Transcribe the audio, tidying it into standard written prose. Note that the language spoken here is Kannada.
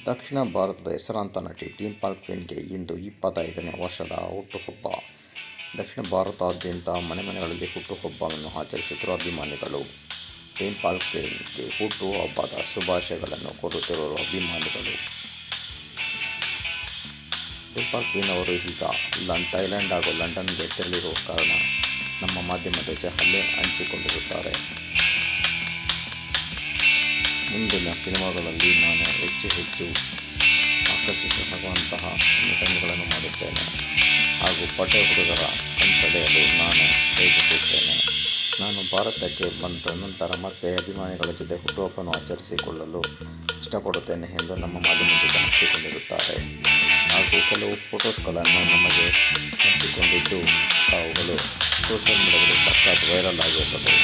ದಕ್ಷಿಣ ಭಾರತದ ಹೆಸರಾಂತ ನಟಿ ಡಿಂಪಲ್ ಕ್ವೀನ್ಗೆ ಇಂದು 25ನೇ ವರ್ಷದ ಹುಟ್ಟುಹಬ್ಬ. ದಕ್ಷಿಣ ಭಾರತಾದ್ಯಂತ ಮನೆಗಳಲ್ಲಿ ಹುಟ್ಟುಹಬ್ಬವನ್ನು ಆಚರಿಸುತ್ತಿರುವ ಅಭಿಮಾನಿಗಳು ಡಿಂಪಲ್ ಕ್ವೀನ್ಗೆ ಹುಟ್ಟುಹಬ್ಬದ ಶುಭಾಶಯಗಳನ್ನು ಕೋರುತ್ತಿರುವ ಅಭಿಮಾನಿಗಳು. ಡಿಂಪಲ್ ಕ್ವೀನ್ ಅವರು ಈಗ ಥೈಲ್ಯಾಂಡ್ ಹಾಗೂ ಲಂಡನ್ಗೆ ತೆರಳಿರುವ ಕಾರಣ ನಮ್ಮ ಮಾಧ್ಯಮದ ಜೊತೆ ಹಂಚಿಕೊಂಡಿರುತ್ತಾರೆ. ಮುಂದಿನ ಸಿನಿಮಾಗಳಲ್ಲಿ ನಾನು ಹೆಚ್ಚು ಆಕರ್ಷಿಸುವಂತಹ ನಟನೆಗಳನ್ನು ಮಾಡುತ್ತೇನೆ ಹಾಗೂ ಪಟೆ ಹುಡುಗರ ಕಣ್ಸೆಳೆಯಲು ನಾನು ಪ್ರಯತ್ನಿಸುತ್ತೇನೆ. ನಾನು ಭಾರತಕ್ಕೆ ಬಂದ ನಂತರ ಮತ್ತೆ ಅಭಿಮಾನಿಗಳ ಜೊತೆ ಹುಟ್ಟುಹಬ್ಬವನ್ನು ಆಚರಿಸಿಕೊಳ್ಳಲು ಇಷ್ಟಪಡುತ್ತೇನೆ ಎಂದು ನಮ್ಮ ಮಾಧ್ಯಮದ ಜೊತೆ ಹಂಚಿಕೊಂಡಿರುತ್ತಾರೆ ಹಾಗೂ ಕೆಲವು ಫೋಟೋಸ್ಗಳನ್ನು ನಮಗೆ ಹಂಚಿಕೊಂಡಿದ್ದು ಅವುಗಳು ಸೋಷಿಯಲ್ ಮೀಡಿಯಾದಲ್ಲಿ ಸಖತ್ ವೈರಲ್ ಆಗಿರುತ್ತದೆ.